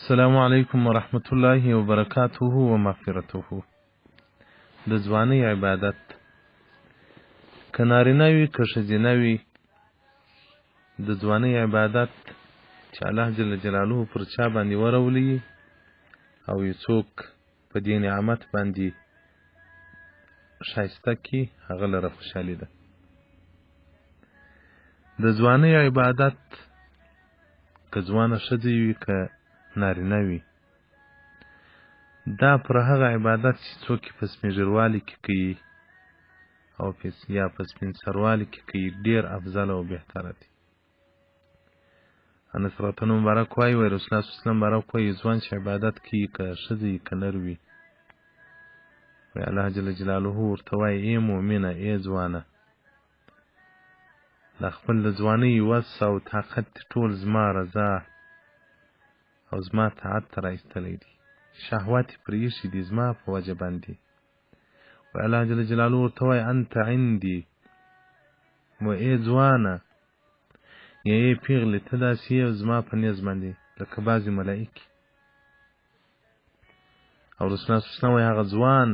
السلام علیکم ورحمت الله وبرکاته ومغفرته. د ځوانۍ عبادت که نارینه وي که ښځینه وي، د ځوانۍ عبادت چې الله جل جلاله پر چا باندې ورولي او یو څوک په دې نعمت باندې ښایسته کړي، هغه لره خوشحالي ده. د ځوانۍ عبادت که ځوانه ښځه وي که نارینه وي، دا پر هغه عبادت چې څوک په سپین ږیروالي کې کوي او یا په سپین سروالي کې کوي، ډېر افضل او بهتره دی. انس رضی الله مبارک وایي رسول الله صلی الله علیه وسلم مبارک وایي ځوان چې عبادت کوي که ښځه وي که نر وي، وایي الله جل جلاله ورته وایي ای مؤمنه، ای ځوانه، د خپل د ځوانۍ وس او طاقت ټول زما رضا او زما طاعت ته رایستلی دی، شهوات یې پرې ایښي دي زما په وجه باندې. وایي الله جل جلاله ورته وایي انت عندي، و ای ځوانه یا ای پیغلې، ته داسې یې زما په نیز باندې لکه بعضې ملایکې. او رسول الله صلی الله علیه وسلم وایي هغه ځوان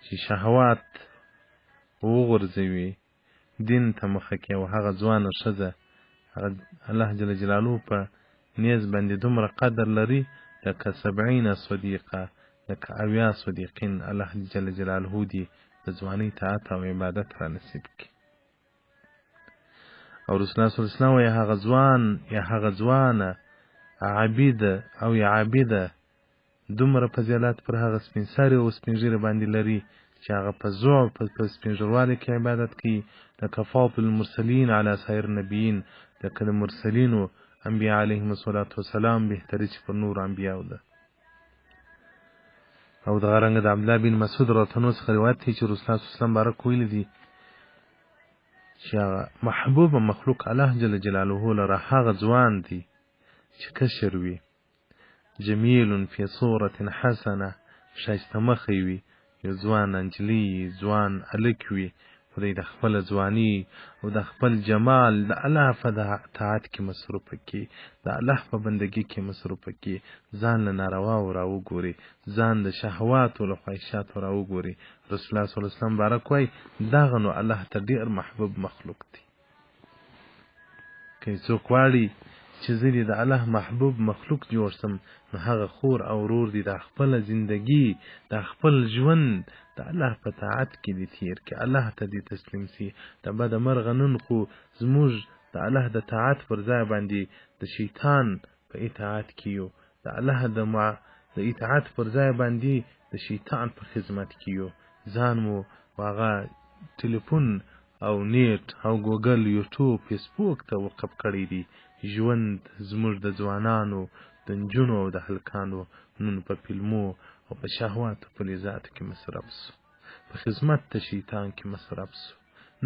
چې شهوات وغورځوي، دین ته مخه کړي، او هغه ځوانه ښځه هغه الله جل جلاله په نیز باندې دومره قدر لري لکه 70 صدیقه، لکه 80 صدیقین. الله جل جلاله دې د ځوانۍ طاعت او عبادت را نصیب کړي. او رسول الله صلی الله علیه وسلم وایي هغه ځوان یا هغه ځوانه عابده او یا عابده دومره فضیلت پر هغه سپین سري او سپین ږیري باندې لري چې هغه په زوړ په سپین ږیروالي کې عبادت کوي، لکه فاضل المرسلین علی سایر النبیین، لکه د مرسلینو انبیا علیهم الصلاة والسلام بهتري چې پر نور انبیاو ده. او دغه رنګه د عبدالله بن مسعود رضی الله عنه څخه روایت دی چې رسول الله صلی الله علیه وسلم بارک ویلي دي چې هغه محبوب مخلوق الله جل جلاله لره هغه ځوان دی چې کشر وي، جمیل فی صورة حسنه، ښایسته مخی وي، یو ځوان انجلۍ ځوان هلک وي، خدای د خپل ځواني او د خپل جمال د الله په طاعت کې مصروفه کړي، د الله په بندګۍ کې مصروفه کړي، ځان له نارواو را وګوري، ځان د شهواتو له خواهشاتو را وګوري. رسول الله صلی الله علیه وسلم بارک وایي دغه نو الله ته ډېر محبوب مخلوق دی. که څوک غواړي چې زه د الله محبوب مخلوق جوړ سم، نو هغه خور او ورور دي د خپل زندگی د خپل ژوند د الله په طاعت کې دي تیر کې، الله ته دي تسلیم سي. د بده مرغه نن خو زموږ د الله د طاعت پر ځای باندې د شیطان په اطاعت کې یو، د الله د اطاعت پر ځای باندې د شیطان په خدمت کې یو، ځان مو هغه ټلیفون او نیټ او ګوګل یوټیوب فیسبوک ته وقف کړی دی. ژوند زموږ د ځوانانو د نجونو او د هلکانو نن په فلمو او په شهواتو په لذاتو کې مصرف سو، په خدمت د شیطان کې مصرف سو،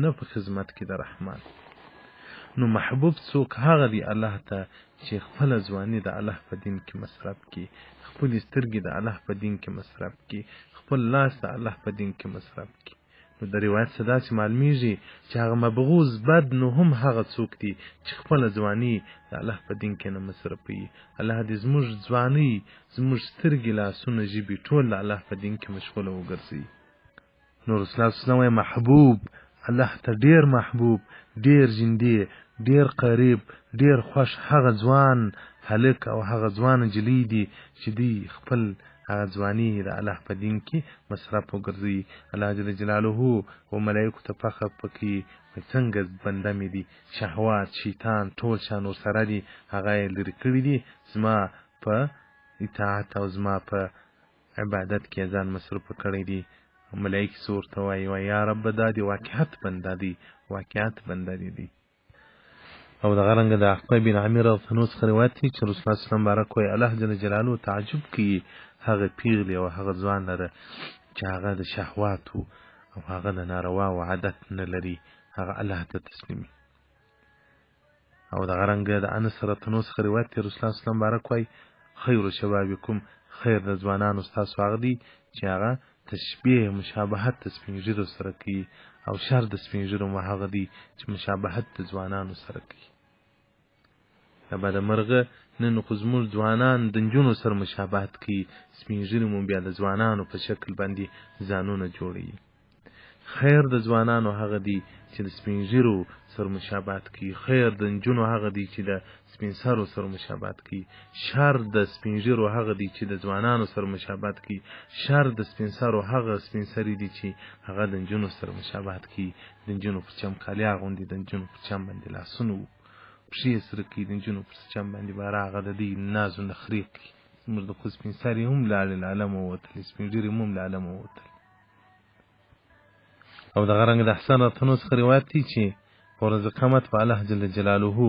نه په خدمت کې د رحمان. نو محبوب څوک هغه دی الله ته چې خپل ځواني د الله په دین کې مصرف کړي، خپل سترګې د الله په دین کې مصرف کړي، خپل لاس د الله په دین کې مصرف کړي. نو د روایت څخه داسې معلومیږي چې هغه مبغوض بد نو هم هغه څوک دی چې خپل ځواني د الله په دین کې نه مصرفوي. الله دې زموږ ځواني، زموږ سترګې، لاسونه، ژبې ټول د الله په دین کې مشغوله وګرځي. نو رسول الله صلی الله علیه وسلم محبوب، الله ته ډېر محبوب، ډېر ژوندی، ډېر قریب، ډېر خوښ هغه ځوان هلک او هغه ځوان نجلۍ دي چې دوی خپل هغه ځواني د الله په دین کې مصرف وګرځي. الله جل جلاله و ملایکو ته فخر پکې څنګه بنده مې دي، شهوات، شیطان ټول شان ورسره دي، هغه یې لرې کړي دي، زما په اطاعت او زما په عبادت کې ځان مصروفه کړی دي. ملایکې څه ورته وایي یا رب دا دي واقعیت بنده دی، واقعیت بنده دی. او دغه رنګه د عقبه بن عامر رضی الله عنه څخه روایت دی چې رسول الله صلی الله علیه وسلم بارک وایي الله جل جلاله تعجب کوي هغه پیغلې او هغه ځوان لره چې هغه د شهواتو او هغه د نارواو عادت نه لري، هغه الله ته تسلیمي. او دغه رنګه د انس رضی الله عنه څخه روایت دی رسول الله صلی الله علیه وسلم بارک وایي خیر شبابکم، خیر د ځوانانو ستاسو هغه دی چې هغه تشبیه مشابهت د سپین ږیرو سره کوي، او شر د سپین ږیرو هغه دی چې مشابهت د ځوانانو سره کوي. دا به د مرغه نن خو زموږ ځوانان د نجونو سره مشابهت کوي، سپین ږیري مو بیا د ځوانانو په شکل باندې ځانونه جوړوي. خیر د ځوانانو هغه دی چې د سپین ږیرو سره مشابهت کوي، خیر د نجونو هغه دی چې د سپین سرو سره مشابهت کوي، شر د سپین ږیرو هغه دی چې د ځوانانو سره مشابهت کوي، شر د سپین سرو هغه سپین سري دی چې هغه د نجونو سره مشابهت کوي. د نجونو پر چم کالي اغوندي، د نجونو پر چم باندې لاسونه پښې سره کوي، د نجونو پر چم باندې به هغه د دوی ناز و نخرې کوي. زموږ د خو سپین سري هم لاړې له عالمه ووتلې، سپین ږیري هم له عالمه ووتل. او دغه رنګ د حسن راتنو څخه روایت دی چې ورځ قیامت په الله جل جلاله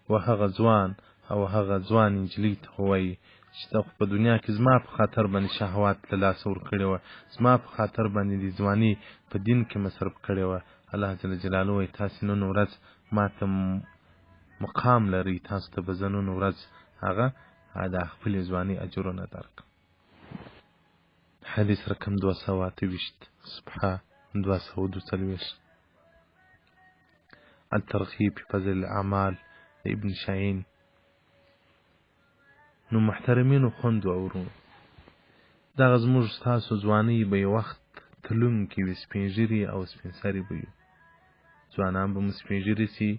و هغه ځوان او هغه ځوان نجلۍ ته ووایي چې ته په دنیا کې زما په خاطر باندې شهوات له لاسه ورکړې وه، زما په خاطر باندې د ځواني په دین کې مصرف کړې وه. الله جل جلاله وایي تاسې نن ورځ ما ته مقام لرئ، تاسو ته به زه نن ورځ هغه د خپلې ځواني اجرونه درکړم. حدیث رقم 228 صفحه 242 الترغیب فی فضل الاعمال د ابن شاهین. نو محترمینو خوندو او ورونو، دغه زموږ ستاسو ځواني به یو وخت تلونکي وي، سپین ږیري او سپین سري به یو. ځوانان به مو سپین ږیري سي،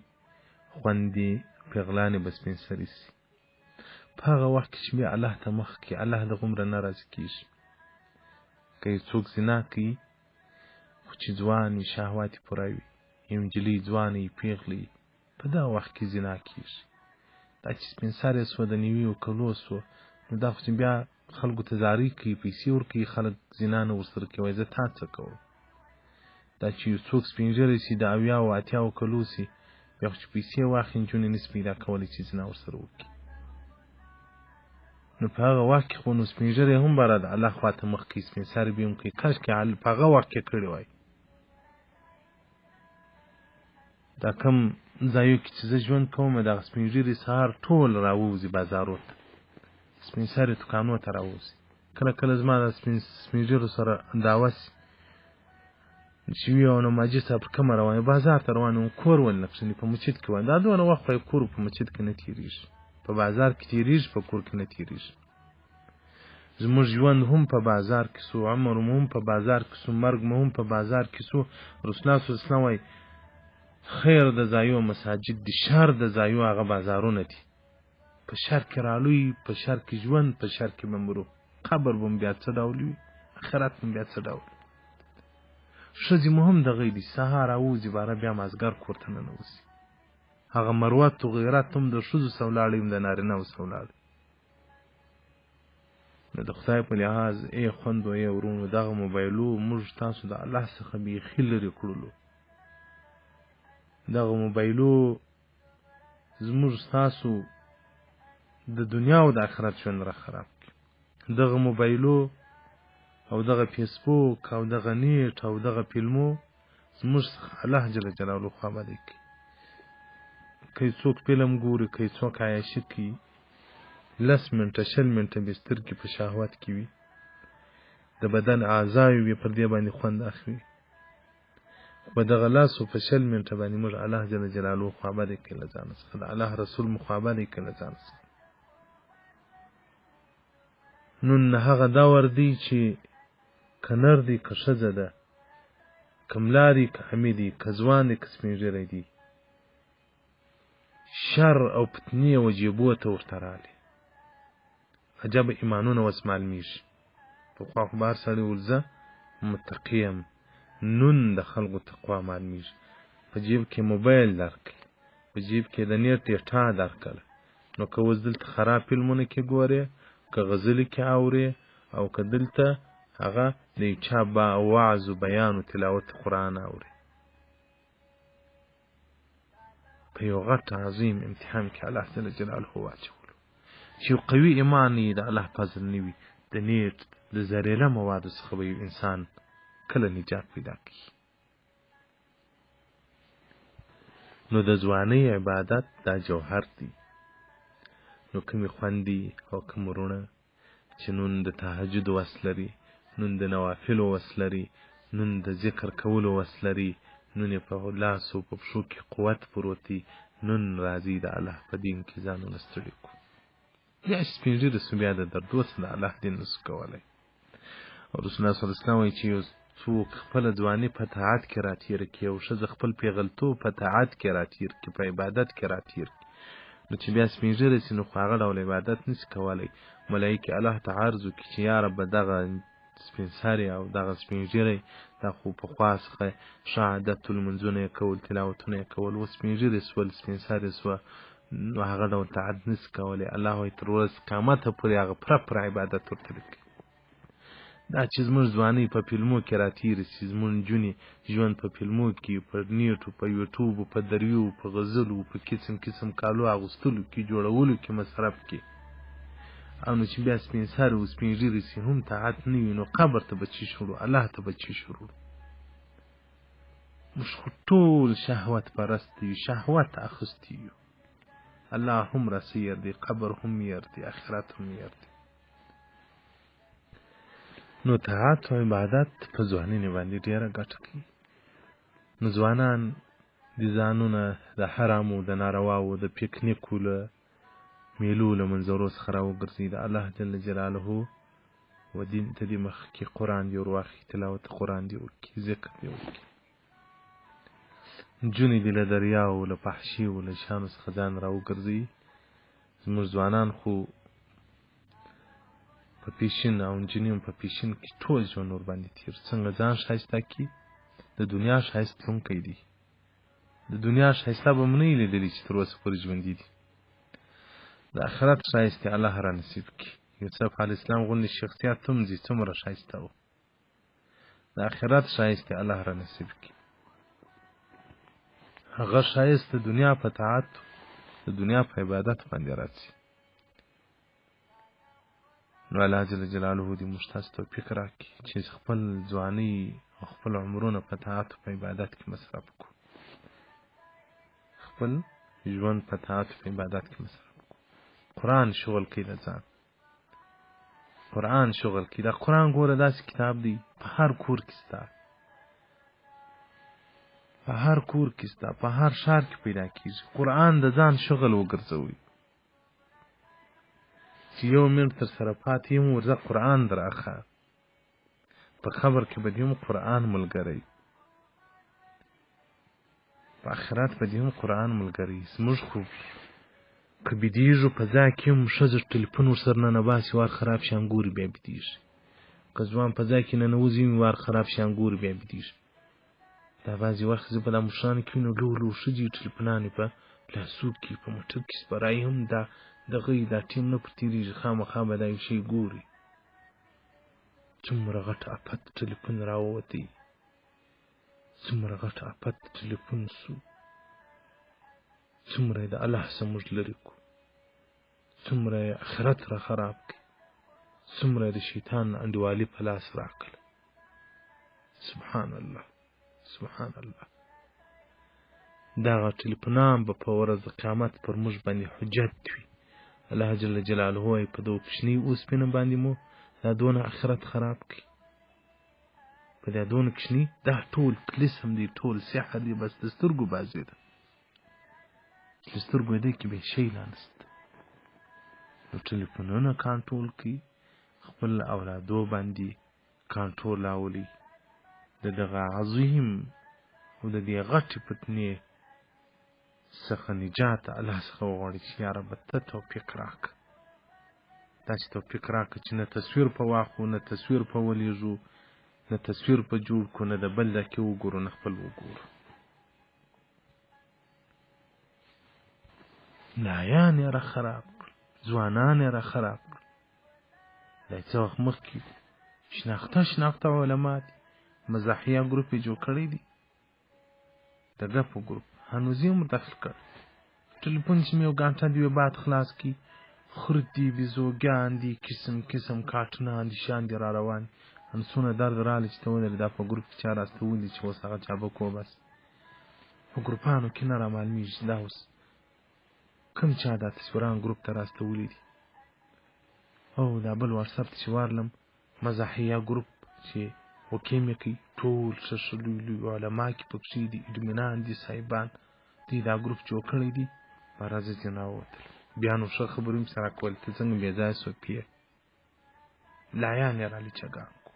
خوندې پیغلانې به سپین سري سي. په هغه وخت کې چې بیا الله ته مخ کړي، الله د غومره نه راضي کېږي. که یو څوک زنا کوي خو چې ځوان وي، شهوات یې پوره وي، یو نجلۍ ځوانه وي، پیغله وي، په دغه وخت کې زنا کېږي. دا چې سپین سرې سوه، د 90 کلو سوه، نو دا خو چې بیا خلکو ته زارۍ کوي، پیسې ورکوي، خلک زنا نه ورسره کوي. زه تا څه کوم؟ دا چې یو څوک سپین ږیری سي، د 80 او 80 کلو سي، بیا خو چې پیسې واخلي، نجونې نسي پیدا کولی چې زنا ورسره وکړي. نو په هغه وخت کې خو نو سپین ږیری هم به د الله خوا ته مخ کوي، سپین سري به هم کوي. کاشکې په هغه وخت کې کړی وای. دا کم ځایو کې چې زه ژوند کوم، دغه سپین ږیري سهار ټول راووځي بازارو ته، سپین سري دوکانو ته راووځي. کله کله زما د سپین ږیرو سره دعوه سي چې وي او نماجي صاحب پر کومه روان یې، بازار ته روان یم، کور ولې نه کښېني، په مسجد کې وای. دا دونه وخت خو یې کور په مسجد کې نه تېرېږي، په بازار کې تېرېږي، په کور کې نه تېرېږي. زموږ ژوند هم په بازار کې سو، عمر مو هم په بازار کې سو، مرګ مو هم په بازار کې سو. رسول الله صلی الله علیه وسلم وایي خیر د ځایو مساجد دي، شر د ځایو هغه بازارونه دي. په شر کې رالوی، په شر کې ژوند، په شر کې به مرو. قبر به م بیا څه ډول وي، آخرت به م بیا څه ډول. ښځې مو هم دغه دي، سهار راوځي، باره بیا مازدیګر کور ته ننوځي. هغه مروت و غیرت هم د ښځو سه ولاړې، هم د نارینهو سه ولاړې. نو د خدای په لحاظ ای خوندو، ای ورونو، دغه موبایلو موږ تاسو د الله څخه بیخي لرې کړلو. دغه موبایلو زموږ ستاسو د دنیا او د آخرت ژوند را خراب کړي. دغه موبایلو او دغه فیسبوک او دغه نیټ او دغه فلمو زموږ څخه الله جل جلاله خوابدی کړي. که څوک فلم ګوري، که څوک عیاشي کوي، 10 منټه 20 منټه به سترګې په شهوت کې وي، د بدن اعضاوې به پر دې باندې خوند اخلي. په دغه لاسو په 20 منټه باندې موږ الله جل جلاله خوابدی کړي له ځان څخه، د الله رسول مو خوابدی کړي له ځان څخه. نن هغه دور دی چې که نر دی، که ښځه ده، که ملا دی، که حمي دی، که ځوان دی، که سپین ږیری دی، شر او فتنې او جیبو ته ورته راغلي. عجب ایمانونه اوس معلومیږي. پخوا خو به هر سړی ویل زه متقي یم، نن د خلکو تقوا معلومیږي. په جیب کې موبایل درکړي، په جیب کې د نیټ ډیټا درکړه، نو که اوس دلته خراب فلمونه کې ګورې، که غزلې کې اورې، او که دلته هغه د یو چا وعظ و بیان و تلاوت قرآن اورې. په یو غټ عظیم امتحان کې الله جل جلاله واچولو چې یو قوي ایمان یې د الله فضل نه وي، د نیټ د زهریله موادو څخه به یو انسان کله نجات پیدا کړي. نو د ځوانۍ عبادت دا جوهر دی. نو کومې خوندې او کوم ورونه چې نن د تهجد وس لري، نن د نوافلو وس لري، نن د ذکر کولو وس لري، نن یې په لاسو په پښو کې قوت پروت دی، نن راځي د الله په دین کې ځانونه ستړي کړو. بیا چې سپین ږیري سو بیا د دردو څخه د الله دین نسو کولی. او رسول الله صلی الله علیه وسلم وایي چې یو څوک خپله ځواني په طاعت کې راتېره کړي او ښځه خپل پیغلتوب په طاعت کې راتېر کړي، په عبادت کې راتېر کړي، نو چې بیا سپین ږیری سي نو خو هغه ډول عبادت نسي کولی. ملایکې الله ته عرض وکړي چې یا رب دغه سپین سرې او دغه سپین ږیری دا خو پخوا څخه ښه عادت لمونځونه یې کول، تلاوتونه یې کول، اوس سپین ږیري سول، سپین سرې سوه، نو هغه ډول طاعت نسي کولی. الله وایي تر ورځ قیامته پورې هغه پوره عبادت ورته کوي. دا چې زموږ ځوانۍ په فلمو کې راتېرې سي، زموږ نجونې ژوند په فلمو کې، په نیټو، په یوټوبو، په دریو، په غزلو، په قسم قسم کالو اغوستلو کې، جوړولو کې مصرف کې، او نو چې بیا سپین سرې او سپین ږیري سي هم طاعت نه وي، نو قبر ته به چی شروع، الله ته به چی شروع. موږ خو ټول شهوت پرست یو، شهوت اخیستی یو. الله هم راسه ير دی، قبر هم ير دی، آخرت هم ير دی. نو طاعت او عبادت په ځوانۍ باندې ډېره ګټه کوي. نو ځوانان د ځانونه د حرامو، د نارواو، د پیکنیکو له میلو له منظرو څخه راوګرځي، د الله جل جلاله و دین ته دې مخ کې قرآن دې ورواخلي، تلاوت قرآن دې وکړي، ذکر دې وکړي. نجونې دې له دریاو، له فحشیو، له شیانو څخه ځان راوګرځي. زموږ ځوانان خو په پیشن او نجونې هم په پیشن کې ټول ژوند ورباندې تېر، څنګه ځان ښایسته کړي، د دنیا ښایست لرونکی دی. د دنیا ښایسته به مو نه یې لیدلي چې تر اوسه پورې ژوندي دي. د آخرت ښایست یې الله را نصیب کړي. یوسف علیه السلام غوندې شخصیت هم چې څومره ښایسته و، د آخرت ښایست یې الله را نصیب کړي. هغه ښایست د دنیا په طاعت، د دنیا په عبادت باندې راځي. نو الله جل جلاله دې موږ تاسو توفیق راکړي چې خپل ځوانۍ او خپل عمرونه په طاعت او په عبادت کې مصرف کړو، خپل ژوند په طاعت او په عبادت کې مصرف کړو. قرآن شغل کوي د ځان، قرآن شغل کوي. دا قرآن ګوره داسې کتاب دی په هر کور کې ستا، په هر کور کې ستا، په هر ښار کې پیدا کېږي. قرآن د ځان شغل وګرځوئ چې یو منټ تر سره پاتې یم ورځه قرآن در اخا، په خبر کې به دې هم قرآن ملګری، په آخرت به دې هم قرآن ملګری. زموږ خو که بېدېږو په ځای کې هم ښځه ټلیفون ورسره ننباسي، وار خراب شي انګوري بیا بېدېږي. که ځوان په ځای کې ننوځي وار خراب شي انګوري بیا بېدېږي. دا بعضې وخت زه په دا مشرانو کې وینو لو لو ښځې ټلیفونان یې په لاسو کې، په موټر کې سپرایي هم دا دغه دا ټیم نه پر تېرېږي، خامخا به دا یو شی ګوري. څومره غټ افت ټلیفون راووتی، څومره غټ افت ټلیفون سو، څومره یې د الله څخه موږ لرې کړو، څومره یې آخرت را خراب کړي، څومره یې د شیطان انډیوالي په لاس راکړه. سبحان الله، سبحان الله. دغه ټلیفونان به په ورځ د قیامت پر موږ باندې حجت وي. الله جل جلاله وایي په دغو کوچني اوسپنه باندې مو دا دونه آخرت خراب کړي، په دا دونه کوچني، دا ټول کلیسم دی، ټول سحر دی، بس د سترګو بازي ده، د سترګو دی کې به شی لا نسته. نو ټلیفونونه کنټرول کړي، خپل اولادو باندې کنټرول راولي، د دغه عظیم او د دې غټې فتنې څخه نجات الله څخه وغواړي چې یا رب ته توفیق راکړه. داسې توفیق راکړه چې نه تصویر په واخلو، نه تصویر په ولیږو، نه تصویر په جوړ کړو، نه د بل دا کې وګورو، نه خپل وګورو. لایان یې را خراب کړل، ځوانان یې را خراب کړل. دا څه وخت مخکې شناخته علما دي، مزاحیه ګروپ یې جوړ کړی دی، د ګپو ګروپ هنوزي هم داخل کړ. ټلیفون چې مې یو ګانټه دی بعد خلاص کړي، خر دي، بیزوګان دي، قسم قسم کارټونان دي، شیان دي را روان. همڅونه درد راغلی چې ته ولرې دا په ګروپ کې چا راستولي چې اوس هغه چابک و. بس په ګروپانو کې نه را معلومېږي دا اوس کوم چا دا تصویران ګروپ ته راستولي دي. او دا بل واتساپ ته چې وارلم، مزاحیه ګروپ چې وکې مې کوي، ټول ښه ښه لوی لوی علما کې پکښې دي، اډمینان دي، صاحبان، دوی دا ګروپ جوړ کړی دی په راځه ځینې راووتل بیا نو ښه خبرې مې سره کول ته څنګه بې ځایه سوپې لایان یې رالي چګان کو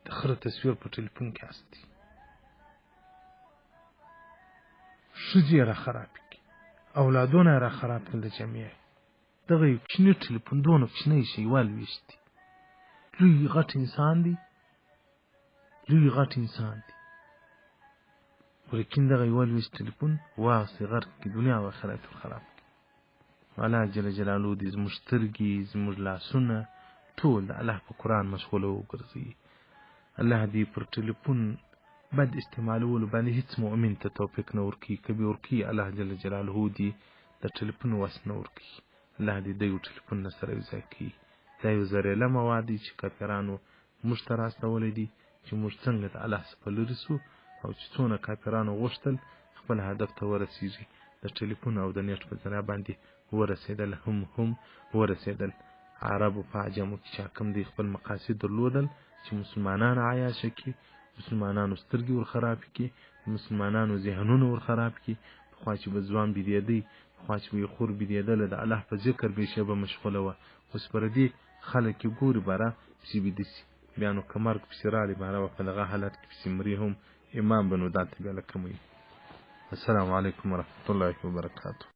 د خره تصویر په ټلیفون کې هستي ښځې یې را خراب کړي اولادونه یې را خراب کړل د جمعې دغه یو کوچني ټلیفون دونه کوچنی شی والویشت دی لوی غټ انسان دی ولیکن دغه یو والویشت ټلیفون واغستې غرق کړي دنیا او آخرت ور خراب کړي الله جل جلاله دې زموږ سترګې زموږ لاسونه ټول د الله په قرآن مشغوله وګرځوي الله دې پر ټلیفون بد استعمالولو باندې هیڅ مؤمن ته توفیق نه ورکړي که به ورکړي الله جل جلاله دې د ټلیفون وس نه ورکړي الله دې د یو ټلیفون نه سره یو ځای کړي دا یو زهریله مواد دي چې کافرانو موږ ته راستولی دي چې موږ څنګه د الله څخه لرې سو او چې څونه کافرانو غوښتل خپل هدف ته ورسیږي د ټلیفون او د نیټ په ذریعه باندې ورسېدل هم ورسېدل عربو په عجمو کې چې کوم دی خپل مقاصد درلودل چې مسلمانان عیاشه کړي مسلمانانو سترګې ور خراب کړي مسلمانانو ذهنونه ور خراب کړي پخوا چې به ځوان بېدېدی پخوا چې به یې خور بېدېدله د الله په ذکر به یې شیبه مشغوله وه اوس پر دې خلک یې ګوري باره پسې بیده سي بیا نو که مرګ پسې راغلی باره به په دغه حالت کې پسې مري هم امام به نو دا ته بیا له کموي السلام علیکم ورحمة الله وبرکاته